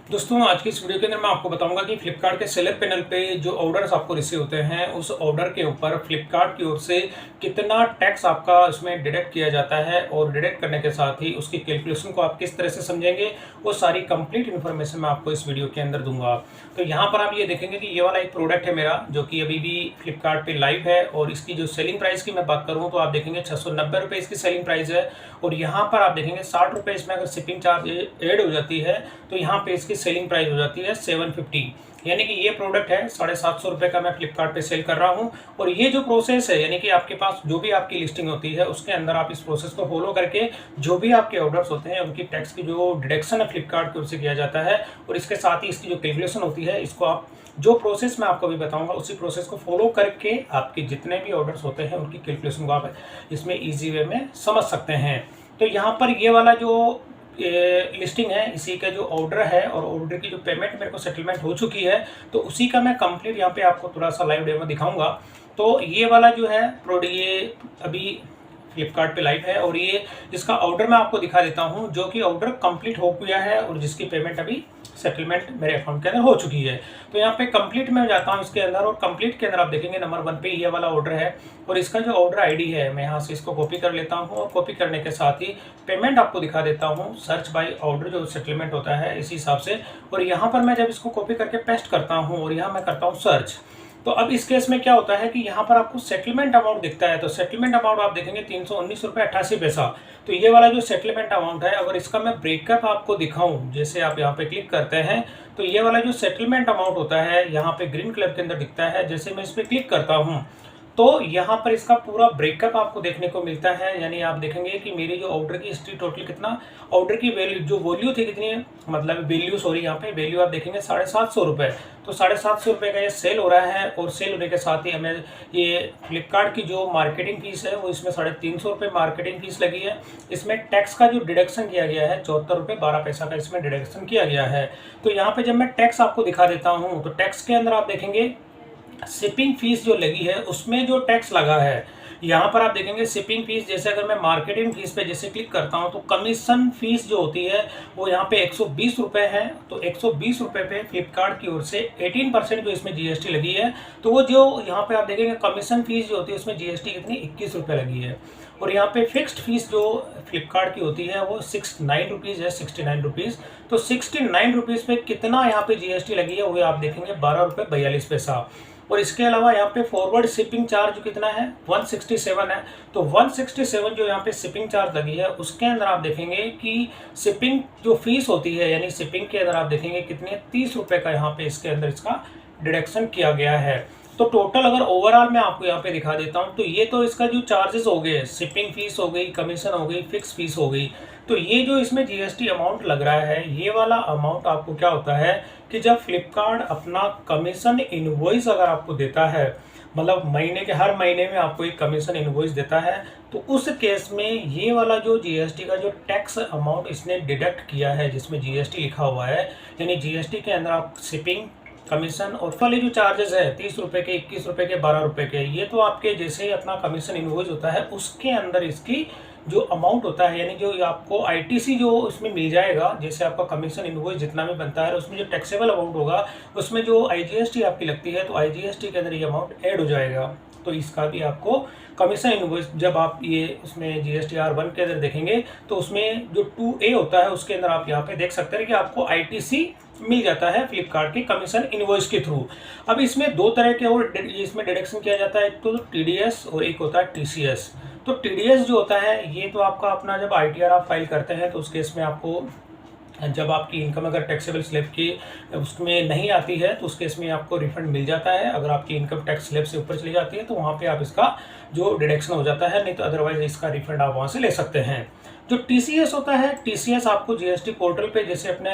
दोस्तों आज की इस वीडियो के अंदर मैं आपको बताऊंगा कि फ्लिपकार्ट के सेलर पैनल पे जो ऑर्डर्स आपको रिसीव होते हैं उस ऑर्डर के ऊपर फ्लिपकार्ट की ओर से कितना टैक्स आपका उसमें डिडक्ट किया जाता है और डिडक्ट करने के साथ ही उसकी कैलकुलेशन को आप किस तरह से समझेंगे वो सारी कंप्लीट इन्फॉर्मेशन मैं आपको इस वीडियो के अंदर दूंगा। तो यहाँ पर आप ये देखेंगे कि ये वाला एक प्रोडक्ट है मेरा जो कि अभी भी फ्लिपकार्ट पे लाइव है और इसकी जो सेलिंग प्राइस की मैं बात करूँ तो आप देखेंगे 690 रुपये इसकी सेलिंग प्राइस है और यहाँ पर आप देखेंगे 60 रुपये इसमें अगर शिपिंग चार्ज ऐड हो जाती है तो यहाँ पे इसकी सेलिंग प्राइस हो जाती है 750। यानी कि ये प्रोडक्ट है 750 रुपये का मैं फ्लिपकार्ट पे सेल कर रहा हूँ। और ये जो प्रोसेस है यानी कि आपके पास जो भी आपकी लिस्टिंग होती है उसके अंदर आप इस प्रोसेस को फॉलो करके जो भी आपके ऑर्डर्स होते हैं उनकी टैक्स की जो डिडक्शन है फ्लिपकार्ट की ओर से किया जाता है और इसके साथ ही इसकी जो कैलकुलेशन होती है इसको आप जो प्रोसेस मैं आपको अभी बताऊंगा उसी प्रोसेस को फॉलो करके आपके जितने भी ऑर्डर्स होते हैं उनकी कैलकुलेशन को आप इसमें ईजी वे में समझ सकते हैं। तो यहाँ पर ये वाला जो लिस्टिंग है इसी का जो ऑर्डर है और ऑर्डर की जो पेमेंट मेरे को सेटलमेंट हो चुकी है तो उसी का मैं कंप्लीट यहाँ पे आपको थोड़ा सा लाइव डेमो दिखाऊंगा। तो ये वाला जो है प्रोडक्ट ये अभी फ्लिपकार्ट पे लाइव है और ये इसका ऑर्डर मैं आपको दिखा देता हूँ जो कि ऑर्डर कंप्लीट हो गया है और जिसकी पेमेंट अभी सेटलमेंट मेरे अकाउंट के अंदर हो चुकी है। तो यहाँ पे कंप्लीट में जाता हूँ इसके अंदर और कंप्लीट के अंदर आप देखेंगे नंबर 1 पे ये वाला ऑर्डर है और इसका जो ऑर्डर आईडी है मैं यहाँ से इसको कॉपी कर लेता हूँ और कॉपी करने के साथ ही पेमेंट आपको दिखा देता हूँ सर्च बाय ऑर्डर जो सेटलमेंट होता है इस हिसाब से। और यहाँ पर मैं जब इसको कॉपी करके पेस्ट करता हूँ और यहाँ मैं करता हूँ सर्च तो अब इस केस में क्या होता है कि यहाँ पर आपको सेटलमेंट अमाउंट दिखता है। तो सेटलमेंट अमाउंट आप देखेंगे 319 रुपये 88 पैसा। तो ये वाला जो सेटलमेंट अमाउंट है अगर इसका मैं ब्रेकअप आपको दिखाऊं जैसे आप यहाँ पे क्लिक करते हैं तो ये वाला जो सेटलमेंट अमाउंट होता है यहाँ पे ग्रीन कलर के अंदर दिखता है। जैसे मैं इस पर क्लिक करता हूँ तो यहाँ पर इसका पूरा ब्रेकअप आपको देखने को मिलता है। यानी आप देखेंगे कि मेरी जो ऑर्डर की हिस्ट्री टोटल कितना ऑर्डर की वैल्यू जो वैल्यू थी कितनी मतलब वैल्यू सॉरी यहाँ पे वैल्यू आप देखेंगे 750 रुपये। तो 750 रुपये का ये सेल हो रहा है और सेल होने के साथ ही हमें ये फ्लिपकार्ट की जो मार्केटिंग फीस है वो इसमें 350 रुपये मार्केटिंग फीस लगी है। इसमें टैक्स का जो डिडक्शन किया गया है 74 रुपये 12 पैसा का इसमें डिडक्शन किया गया है। तो यहाँ पे जब मैं टैक्स आपको दिखा देता हूँ तो टैक्स के अंदर आप देखेंगे शिपिंग फीस जो लगी है उसमें जो टैक्स लगा है यहाँ पर आप देखेंगे शिपिंग फीस। जैसे अगर मैं मार्केटिंग फीस पे जैसे क्लिक करता हूँ तो कमीशन फीस जो होती है वो यहाँ पे 120 रुपये है। तो 120 रुपये पे फ्लिपकार्ट की ओर से 18% जो इसमें जीएसटी लगी है। तो वो जो यहाँ पे आप देखेंगे कमीशन फीस जो होती है उसमें जीएसटी कितनी 21 रुपये लगी है। और यहाँ पे फिक्स्ड फीस जो फ्लिपकार्ट की होती है वो 69 रुपीज़ है 69 रुपीज़। तो 69 रुपीज़ पे कितना यहाँ पे जीएसटी लगी है वो आप देखेंगे 12 रुपये 42 पैसा। और इसके अलावा यहाँ पे फॉरवर्ड शिपिंग चार्ज कितना है 167 है। तो 167 जो यहाँ पे शिपिंग चार्ज लगी है उसके अंदर आप देखेंगे कि शिपिंग जो फीस होती है यानी शिपिंग के अंदर आप देखेंगे कितनी है 30 रुपये का यहाँ पे इसके अंदर इसका डिडक्शन किया गया है। तो टोटल अगर ओवरऑल मैं आपको यहाँ पे दिखा देता हूँ तो ये तो इसका जो चार्जेस हो गए शिपिंग फीस हो गई कमीशन हो गई फिक्स फीस हो गई। तो ये जो इसमें जीएसटी अमाउंट लग रहा है ये वाला अमाउंट आपको क्या होता है कि जब फ्लिपकार्ट अपना कमीशन इनवॉइस अगर आपको देता है मतलब महीने के हर महीने में आपको एक कमीशन इनवॉइस देता है तो उस केस में ये वाला जो जीएसटी का जो टैक्स अमाउंट इसने डिडक्ट किया है जिसमें जीएसटी लिखा हुआ है यानी जीएसटी के अंदर आप शिपिंग कमीशन और वाले जो चार्जेस है 30 रुपये के 21 रुपये के 12 रुपये के ये तो आपके जैसे ही अपना कमीशन इनवॉइस होता है उसके अंदर इसकी जो अमाउंट होता है यानी जो आपको आईटीसी जो उसमें मिल जाएगा जैसे आपका कमीशन इनवॉइस जितना भी बनता है उसमें जो टैक्सेबल अमाउंट होगा उसमें जो आईजीएसटी आपकी लगती है तो आईजीएसटी के अंदर ये अमाउंट ऐड हो जाएगा। तो इसका भी आपको कमीशन इनवॉइस जब आप ये उसमें जीएसटीआर 1 के अंदर देखेंगे तो उसमें जो 2A होता है उसके अंदर आप यहाँ पे देख सकते हैं कि आपको आईटीसी मिल जाता है फ्लिपकार्ट के कमीशन इनवॉइस के थ्रू। अब इसमें दो तरह के और इसमें डिडक्शन किया जाता है एक तो टीडीएस और एक होता है टीसीएस। तो टीडीएस जो होता है ये तो आपका अपना जब आईटीआर आप फाइल करते हैं तो उस केस में आपको जब आपकी इनकम अगर टैक्सेबल स्लैब की उसमें नहीं आती है तो उस केस में आपको रिफंड मिल जाता है। अगर आपकी इनकम टैक्स स्लैब से ऊपर चली जाती है तो वहाँ पे आप इसका जो डिडक्शन हो जाता है नहीं तो अदरवाइज इसका रिफंड आप वहाँ से ले सकते हैं। जो टीसीएस होता है टीसीएस आपको जीएसटी पोर्टल पे जैसे अपने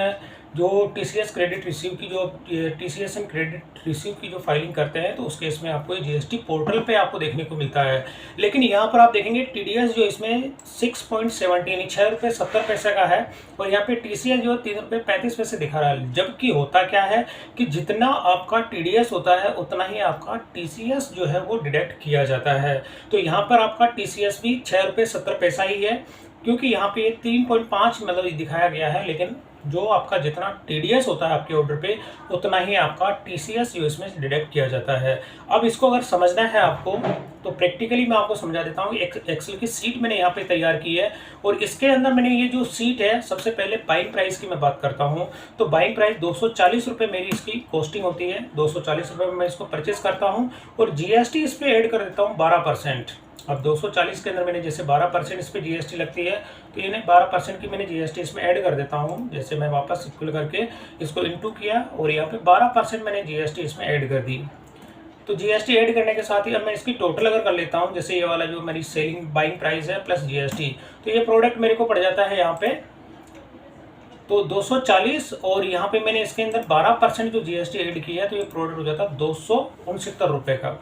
जो टीसीएस क्रेडिट रिसीव की जो टीसीएस एंड क्रेडिट रिसीव की जो फाइलिंग करते हैं तो उस केस में आपको जीएसटी पोर्टल पे आपको देखने को मिलता है। लेकिन यहाँ पर आप देखेंगे टीडीएस जो इसमें 6.17 6 रुपये 70 पैसे का है और यहाँ पे टीसीएस जो 3 रुपये 35 पैसे दिखा रहा है। जबकि होता क्या है कि जितना आपका टीडीएस होता है उतना ही आपका टीसीएस जो है वो डिडक्ट किया जाता है। तो यहाँ पर आपका टीसीएस भी 6 रुपये 70 पैसा ही है क्योंकि यहाँ पे 3.5 मतलब दिखाया गया है, लेकिन जो आपका जितना टीडीएस होता है आपके ऑर्डर पे उतना ही आपका टीसीएस जो इसमें डिडक्ट किया जाता है। अब इसको अगर समझना है आपको तो प्रैक्टिकली मैं आपको समझा देता हूँ। एक्सेल की सीट मैंने यहाँ पे तैयार की है और इसके अंदर मैंने ये जो सीट है, सबसे पहले बाइंग प्राइस की मैं बात करता हूँ। तो बाइंग प्राइस 240 रुपये मेरी इसकी कॉस्टिंग होती है, 240 रुपये में मैं इसको परचेस करता हूँ और जीएसटी इस पर ऐड कर देता हूँ 12%। अब 240 के अंदर मैंने जैसे 12% इस पर जीएसटी लगती है, तो ये 12% की मैंने जीएसटी इसमें ऐड कर देता हूँ। जैसे मैं वापस खुल करके इसको इनटू किया और यहाँ पे 12% मैंने जीएसटी इसमें ऐड कर दी। तो जीएसटी ऐड करने के साथ ही अब मैं इसकी टोटल अगर कर लेता हूँ, जैसे ये वाला जो मेरी सेलिंग बाइंग प्राइस है प्लस जीएसटी, तो ये प्रोडक्ट मेरे को पड़ जाता है यहाँ पे तो 240 और यहाँ पे मैंने इसके अंदर 12% जो जीएसटी ऐड की है, तो ये प्रोडक्ट हो जाता है 269 रुपये का।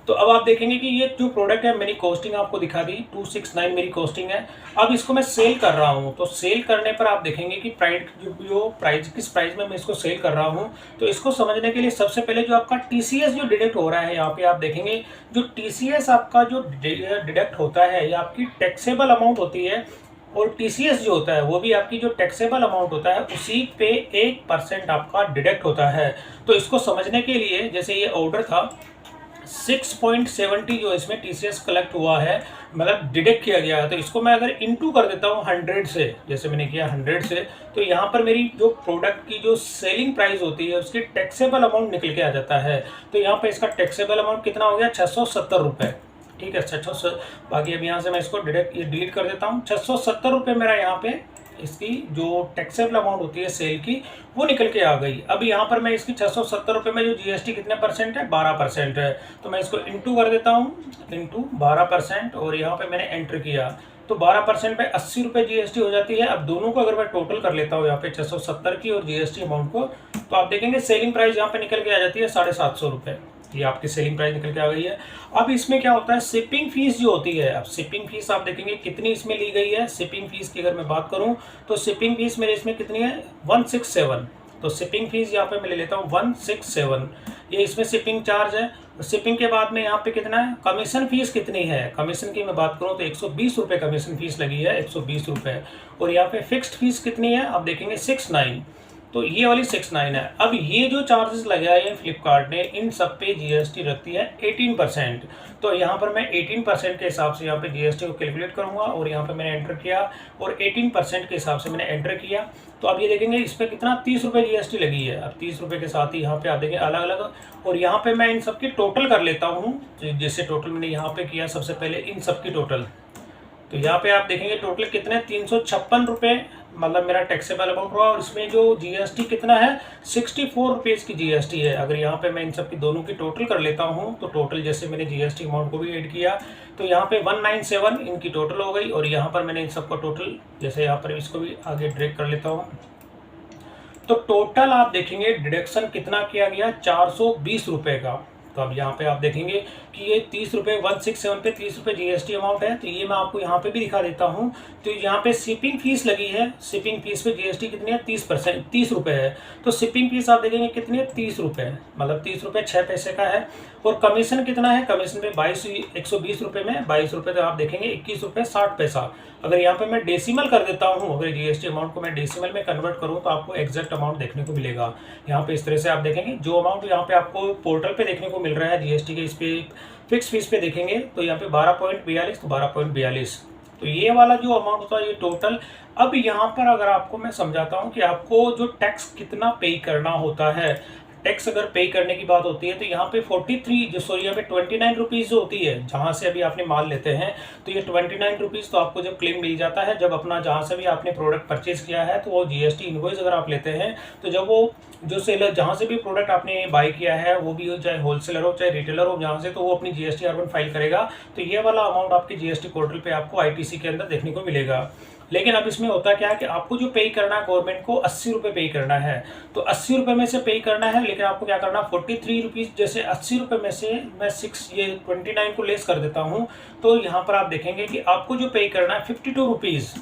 तो अब आप देखेंगे कि ये जो प्रोडक्ट है मेरी कॉस्टिंग आपको दिखा दी, 269 मेरी कॉस्टिंग है। अब इसको मैं सेल कर रहा हूँ, तो सेल करने पर आप देखेंगे कि प्राइस किस प्राइस में मैं इसको सेल कर रहा हूँ। तो इसको समझने के लिए सबसे पहले जो आपका टीसीएस जो डिडक्ट हो रहा है, यहाँ पे आप देखेंगे जो टीसीएस आपका जो डिडक्ट होता है ये आपकी टैक्सेबल अमाउंट होती है और टीसीएस जो होता है वो भी आपकी जो टैक्सेबल अमाउंट होता है उसी पे 1% आपका डिडक्ट होता है। तो इसको समझने के लिए जैसे ये ऑर्डर था 6.70 जो इसमें टीसीएस कलेक्ट हुआ है, मतलब डिडक्ट किया गया है, तो इसको मैं अगर इनटू कर देता हूँ 100 से, जैसे मैंने किया 100 से, तो यहाँ पर मेरी जो प्रोडक्ट की जो सेलिंग प्राइस होती है उसकी टैक्सेबल अमाउंट निकल के आ जाता है। तो यहाँ पे इसका टैक्सेबल अमाउंट कितना हो गया, 670 रुपये। ठीक है, 670। बाकी अब यहाँ से मैं इसको डिलीट कर देता हूँ। 670 रुपये मेरा यहाँ पे इसकी जो टैक्सेबल अमाउंट होती है सेल की वो निकल के आ गई। अब यहाँ पर मैं इसकी 670 रुपये में जो जीएसटी कितने परसेंट है, 12% है, तो मैं इसको इनटू कर देता हूँ, इनटू 12% और यहाँ पे मैंने एंटर किया तो 12% पे 80 रुपये जीएसटी हो जाती है। अब दोनों को अगर मैं टोटल कर लेता हूँ यहाँ पे 670 की और जीएसटी अमाउंट को, तो आप देखेंगे सेलिंग प्राइस यहाँ पे निकल के आ जाती है 750 रुपये। ये आपकी सेलिंग प्राइस निकल के आ गई है। अब इसमें क्या होता है, शिपिंग फीस जो होती है, अब शिपिंग फीस आप देखेंगे कितनी इसमें ली गई है। शिपिंग फीस की अगर मैं बात करूं तो शिपिंग फीस मेरे इसमें कितनी है, 167। तो शिपिंग फीस यहाँ पे मैं ले लेता हूँ 167, ये इसमें शिपिंग चार्ज है। शिपिंग के बाद में यहाँ पे कितना है, कमीशन फीस कितनी है, कमीशन की मैं बात करूँ तो 120 रुपये कमीशन फीस लगी है, 120 रुपये। और यहाँ पे फिक्स्ड फीस कितनी है, आप देखेंगे 69, तो ये वाली 69 है। अब ये जो चार्जेस लगाए हैं फ्लिपकार्ट ने, इन सब पे जीएसटी रखती है 18%। तो यहाँ पर मैं 18% के हिसाब से यहाँ पे जीएसटी को कैलकुलेट करूँगा और यहाँ पे मैंने एंटर किया और 18% के हिसाब से मैंने एंटर किया। तो अब ये देखेंगे इस पर कितना 30 रुपये जीएसटी लगी है। अब 30 रुपये के साथ ही यहाँ पे आप देखेंगे अलग अलग, और यहाँ पे मैं इन सब की टोटल कर लेता हूँ। जैसे टोटल मैंने यहाँ पे किया सबसे पहले इन सब की टोटल, तो यहाँ पे आप देखेंगे टोटल कितने 356 रुपये मतलब मेरा टैक्सेबल अमाउंट हुआ। और इसमें जो जीएसटी कितना है, 64 रुपीज़ की जीएसटी है। अगर यहाँ पे मैं इन सब की दोनों की टोटल कर लेता हूँ तो टोटल जैसे मैंने जीएसटी अमाउंट को भी ऐड किया तो यहाँ पे 197 इनकी टोटल हो गई। और यहाँ पर मैंने इन सबको टोटल जैसे यहाँ पर इसको भी आगे ड्रैग कर लेता हूँ, तो टोटल आप देखेंगे डिडक्शन कितना किया गया, 420 रुपये का। तो अब यहाँ पे आप देखेंगे कि ये 30 रुपये 167 पे 30 रुपये जीएसटी अमाउंट है। तो ये मैं आपको यहाँ पे भी दिखा देता हूँ। तो यहाँ पे शिपिंग फीस लगी है, शिपिंग फीस पे जीएसटी कितनी है, 30 रुपये है। तो शिपिंग फीस आप देखेंगे कितनी है, 30 रुपये, मतलब 30 रुपये 6 पैसे का है। और कमीशन कितना है, कमीशन पे 120 रुपये में 22 रुपये, तो आप देखेंगे 21 रुपये 60 पैसा। अगर यहाँ पे मैं डेसिमल कर देता हूँ, अगर जीएसटी अमाउंट को मैं डेसिमल में कन्वर्ट करूँ तो आपको एग्जैक्ट अमाउंट देखने को मिलेगा। यहाँ पे इस तरह से आप देखेंगे जो अमाउंट यहाँ पे आपको पोर्टल पे देखने को मिल रहा है जीएसटी के, इस पे फिक्स फीस पे देखेंगे तो यहाँ पे 12.42, तो 12.42, तो ये वाला जो अमाउंट होता है ये टोटल। अब यहाँ पर अगर आपको मैं समझाता हूँ कि आपको जो टैक्स कितना पे करना होता है, टैक्स अगर पे करने की बात होती है तो यहाँ पे 29 रुपीज़ जो होती है, जहाँ से अभी आपने माल लेते हैं तो ये 29 रुपीज़ तो आपको जब क्लेम मिल जाता है, जब अपना जहाँ से भी आपने प्रोडक्ट परचेज किया है तो वो जीएसटी इनवॉइस अगर आप लेते हैं तो जब वो जो सेलर जहाँ से भी प्रोडक्ट आपने बाई किया है, वो भी हो चाहे होलसेलर हो चाहे रिटेलर हो जहाँ से, तो वो अपनी जीएसटी R1 फाइल करेगा। तो ये वाला अमाउंट आपकी जीएसटी पोर्टल पे आपको आईटीसी के अंदर देखने को मिलेगा। लेकिन अब इसमें होता क्या है कि आपको जो पे करना है गवर्नमेंट को 80 रुपये पे करना है, तो 80 रुपये में से पे करना है। लेकिन आपको क्या करना है, 43 रुपीज़, जैसे 80 रुपये में से मैं 29 को लेस कर देता हूँ, तो यहाँ पर आप देखेंगे कि आपको जो पे करना है 52 रुपीज़,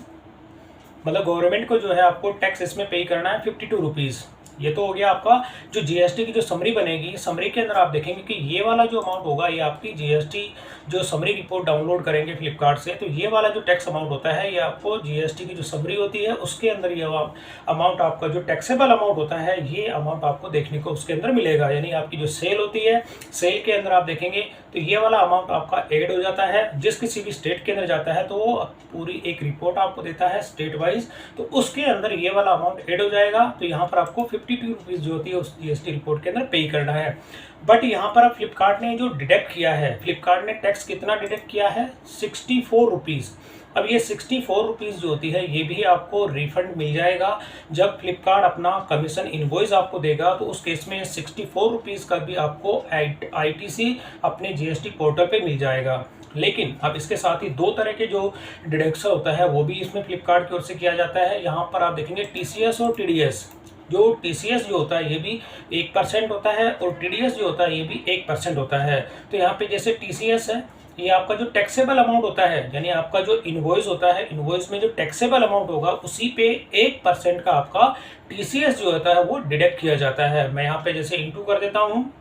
मतलब गवर्नमेंट को जो है आपको टैक्स इसमें पे करना है 52 रुपीज़। ये तो हो गया आपका जो जीएसटी की जो समरी बनेगी। समरी के अंदर आप देखेंगे कि ये वाला जो अमाउंट होगा ये आपकी जीएसटी जो समरी रिपोर्ट डाउनलोड करेंगे फ्लिपकार्ट से, तो ये वाला जो टैक्स अमाउंट होता है ये आपको जीएसटी की जो समरी होती है उसके अंदर ये अमाउंट आपका जो टैक्सेबल अमाउंट होता है ये अमाउंट आपको देखने को उसके अंदर मिलेगा। यानी आपकी जो सेल होती है, सेल के अंदर आप देखेंगे तो ये वाला अमाउंट आपका ऐड हो जाता है। जिस किसी भी स्टेट के अंदर जाता है तो वो पूरी एक रिपोर्ट आपको देता है स्टेट वाइज, तो उसके अंदर ये वाला अमाउंट ऐड हो जाएगा। तो यहाँ पर आपको 52 रुपीज़ जो होती है उस जीएसटी रिपोर्ट के अंदर पे करना है। बट यहाँ पर अब फ्लिपकार्ट ने जो डिडक्ट किया है, फ्लिपकार्ट ने टैक्स कितना डिडक्ट किया है, 64 रुपीज़। अब ये 64 रुपीज़ जो होती है ये भी आपको रिफंड मिल जाएगा। जब फ्लिपकार्ट अपना कमीशन इनवॉइस आपको देगा तो उस केस में 64 रुपीज़ का भी आपको आईटीसी अपने जीएसटी पोर्टल पे मिल जाएगा। लेकिन अब इसके साथ ही दो तरह के जो डिडक्शन होता है वो भी इसमें फ्लिपकार्ट की ओर से किया जाता है। यहाँ पर आप देखेंगे टीसीएस और टीडीएस। जो टीसीएस जो होता है ये भी 1% होता है और टीडीएस जो होता है ये भी 1% होता है। तो यहाँ पे जैसे टीसीएस है ये आपका जो टैक्सेबल अमाउंट होता है, यानी आपका जो इनवॉइस होता है, इनवॉइस में जो टैक्सेबल अमाउंट होगा उसी पे 1% का आपका टीसीएस जो होता है वो डिडक्ट किया जाता है। मैं यहाँ पे जैसे इंटू कर देता हूँ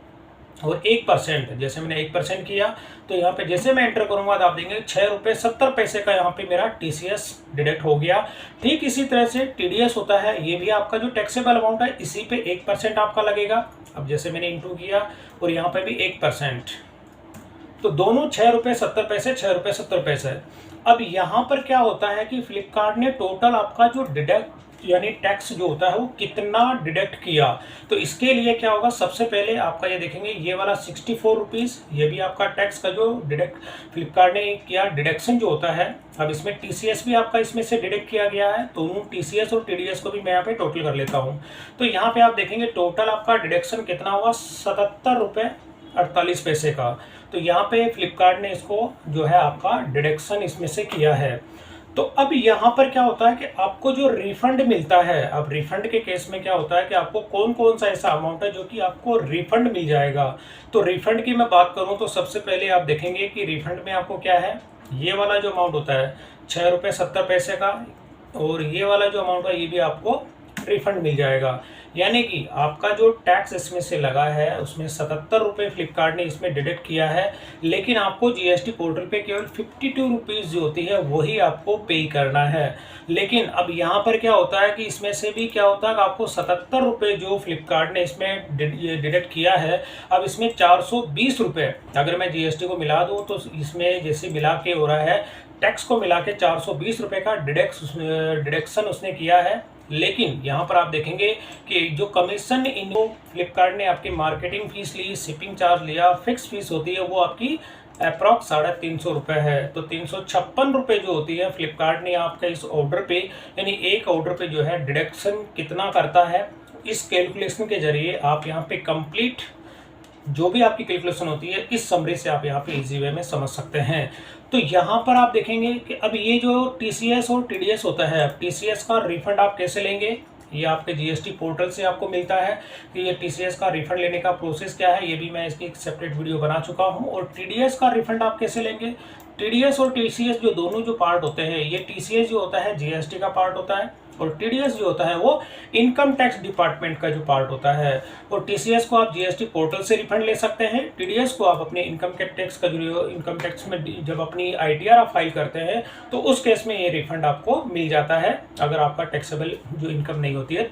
और 1%, जैसे मैंने 1% किया तो यहाँ पे जैसे मैं एंटर करूंगा तो आप देंगे 6 रुपये 70 पैसे का यहाँ पे मेरा टीसीएस डिडक्ट हो गया। ठीक इसी तरह से टीडीएस होता है, ये भी आपका जो टैक्सेबल अमाउंट है इसी पे 1% आपका लगेगा। अब जैसे मैंने इंटू किया और यहाँ पे भी 1%, तो दोनों 6 रुपये 70 पैसे, 6 रुपये 70 पैसे। अब यहाँ पर क्या होता है कि फ्लिपकार्ट ने टोटल आपका जो डिडक्ट यानी टैक्स जो होता है वो कितना डिडक्ट किया। तो इसके लिए क्या होगा, सबसे पहले आपका ये देखेंगे ये वाला 64 रुपीज़, ये भी आपका टैक्स का जो डिडक्ट फ्लिपकार्ट ने किया डिडक्शन जो होता है। अब इसमें टीसीएस भी आपका इसमें से डिडक्ट किया गया है, तो टीसीएस और टीडीएस को भी मैं यहाँ पे टोटल कर लेता हूँ। तो यहाँ पे आप देखेंगे टोटल आपका डिडक्शन कितना हुआ, 77 रुपये 48 पैसे का। तो यहाँ पे फ्लिपकार्ट ने इसको जो है आपका डिडक्शन इसमें से किया है। तो अब यहाँ पर क्या होता है कि आपको जो रिफंड मिलता है, अब रिफंड के केस में क्या होता है कि आपको कौन कौन सा ऐसा अमाउंट है जो कि आपको रिफंड मिल जाएगा। तो रिफंड की मैं बात करूँ तो सबसे पहले आप देखेंगे कि रिफंड में आपको क्या है, ये वाला जो अमाउंट होता है 6 रुपये 70 पैसे का, और ये वाला जो अमाउंट है ये भी आपको रिफंड मिल जाएगा। यानी कि आपका जो टैक्स इसमें से लगा है उसमें 77 रुपये फ्लिपकार्ट ने इसमें डिडक्ट किया है, लेकिन आपको जीएसटी पोर्टल पे केवल 52 रुपीज़ जो होती है वही आपको पे करना है। लेकिन अब यहाँ पर क्या होता है कि इसमें से भी क्या होता है कि आपको 77 रुपये जो फ्लिपकार्ट ने इसमें डिडक्ट किया है, अब इसमें 420 रुपये अगर मैं जीएसटी को मिला दूँ तो इसमें जैसे मिला के हो रहा है, टैक्स को मिला के 420 रुपये का डिडक्शन उसने किया है। लेकिन यहाँ पर आप देखेंगे कि जो कमीशन इन फ्लिपकार्ट ने आपकी मार्केटिंग फीस ली, शिपिंग चार्ज लिया, फिक्स फीस होती है वो आपकी अप्रॉक्स 350 रुपये है। तो 356 रुपये जो होती है फ्लिपकार्ट ने आपका इस ऑर्डर पे, यानी एक ऑर्डर पे जो है डिडक्शन कितना करता है, इस कैलकुलेशन के जरिए आप यहाँ पे कंप्लीट जो भी आपकी कैलकुलेशन होती है इस समरी से आप यहाँ पे इजी वे में समझ सकते हैं। तो यहाँ पर आप देखेंगे कि अब ये जो टीसीएस और टीडीएस होता है, अब टीसीएस का रिफंड आप कैसे लेंगे, ये आपके जीएसटी पोर्टल से आपको मिलता है कि ये टीसीएस का रिफंड लेने का प्रोसेस क्या है, ये भी मैं इसकी एक सेपरेट वीडियो बना चुका हूँ। और टीडीएस का रिफंड आप कैसे लेंगे, टीडीएस और टीसीएस जो दोनों जो पार्ट होते हैं, ये टीसीएस जो होता है जीएसटी का पार्ट होता है और टीडीएस जो होता है वो इनकम टैक्स डिपार्टमेंट का जो पार्ट होता है। और टीसीएस को आप जीएसटी पोर्टल से रिफंड ले सकते हैं, टीडीएस को आप अपने इनकम टैक्स का जो इनकम टैक्स में जब अपनी आईटीआर आप फाइल करते हैं तो उस केस में ये रिफंड आपको मिल जाता है अगर आपका टैक्सेबल जो इनकम नहीं होती है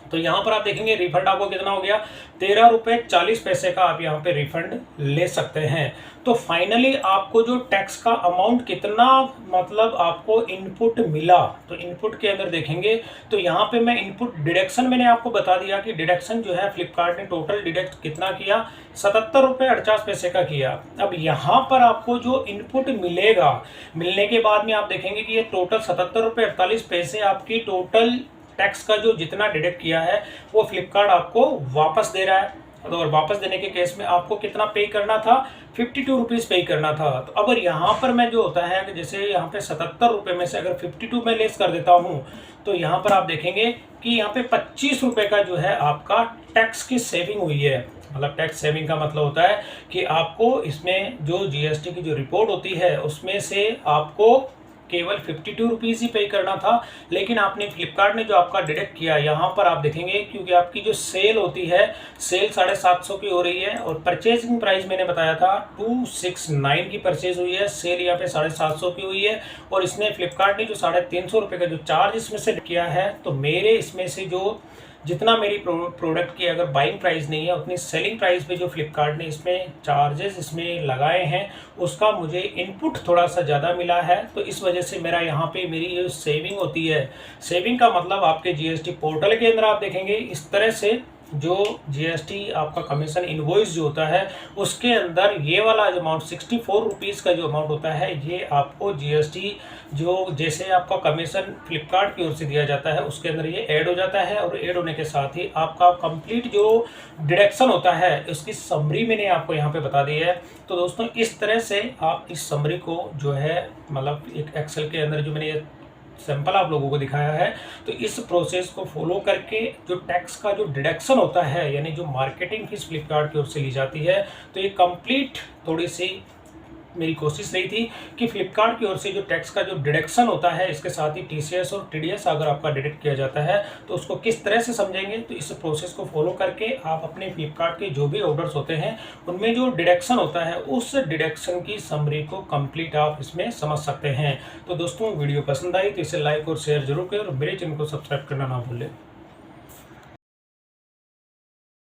तो यहाँ पर आप देखेंगे रिफंड आपको कितना हो गया, 13 रुपये 40 पैसे का आप यहाँ पे रिफंड ले सकते हैं। तो फाइनली आपको जो टैक्स का अमाउंट कितना मतलब आपको इनपुट मिला, तो इनपुट के अंदर देखेंगे तो यहाँ पे मैं इनपुट डिडक्शन मैंने आपको बता दिया कि डिडक्शन जो है फ्लिपकार्ट ने टोटल डिडक्ट कितना किया, 77 रुपये 48 पैसे का किया। अब यहाँ पर आपको जो इनपुट मिलेगा, मिलने के बाद में आप देखेंगे कि ये टोटल 77 रुपये 48 पैसे आपकी टोटल टैक्स का जो जितना डिडक्ट किया है वो फ्लिपकार्ट आपको वापस दे रहा है। तो और वापस देने के केस में आपको कितना पे करना था, 52 रुपीज़ पे करना था। तो अगर यहाँ पर मैं जो होता है कि जैसे यहाँ पे 77 रुपये में से अगर 52 में लेस कर देता हूँ तो यहाँ पर आप देखेंगे कि यहाँ पे 25 रुपये का जो है आपका टैक्स की सेविंग हुई है। मतलब टैक्स सेविंग का मतलब होता है कि आपको इसमें जो जीएसटी की जो रिपोर्ट होती है उसमें से आपको केवल 52 रुपीज़ ही पे करना था, लेकिन आपने फ्लिपकार्ट ने जो आपका डिडक्ट किया, यहाँ पर आप देखेंगे क्योंकि आपकी जो सेल होती है, सेल 750 की हो रही है और परचेजिंग प्राइस मैंने बताया था 269 की परचेज हुई है, सेल यहाँ पे 750 की हुई है और इसने फ्लिपकार्ट ने जो 350 रुपये का जो चार्ज इसमें से किया है, तो मेरे इसमें से जो जितना मेरी प्रोडक्ट की अगर बाइंग प्राइस नहीं है उतनी सेलिंग प्राइस पे जो फ्लिपकार्ट ने इसमें चार्जेस इसमें लगाए हैं उसका मुझे इनपुट थोड़ा सा ज़्यादा मिला है। तो इस वजह से मेरा यहाँ पे मेरी जो सेविंग होती है, सेविंग का मतलब आपके जीएसटी पोर्टल के अंदर आप देखेंगे इस तरह से जो जीएसटी आपका कमीशन इनवॉइस जो होता है उसके अंदर ये वाला जो अमाउंट 64 रुपीज़ का जो अमाउंट होता है ये आपको जीएसटी जो जैसे आपका कमीशन फ्लिपकार्ट की ओर से दिया जाता है उसके अंदर ये ऐड हो जाता है और ऐड होने के साथ ही आपका कंप्लीट जो डिडक्शन होता है उसकी समरी मैंने आपको यहाँ पे बता दी है। तो दोस्तों इस तरह से आप इस समरी को जो है मतलब एक एक्सेल के अंदर जो मैंने सैंपल आप लोगों को दिखाया है, तो इस प्रोसेस को फॉलो करके जो टैक्स का जो डिडक्शन होता है यानी जो मार्केटिंग फीस फ्लिपकार्ट की ओर से ली जाती है, तो ये कंप्लीट थोड़ी सी मेरी कोशिश रही थी कि फ्लिपकार्ट की ओर से जो टैक्स का जो डिडक्शन होता है इसके साथ ही टीसीएस और टीडीएस अगर आपका डिडक्ट किया जाता है तो उसको किस तरह से समझेंगे। तो इस प्रोसेस को फॉलो करके आप अपने फ्लिपकार्ट के जो भी ऑर्डर्स होते हैं उनमें जो डिडक्शन होता है उस डिडक्शन की समरी को कंप्लीट आप इसमें समझ सकते हैं। तो दोस्तों वीडियो पसंद आई तो इसे लाइक और शेयर जरूर करें और मेरे चैनल को सब्सक्राइब करना ना भूलें।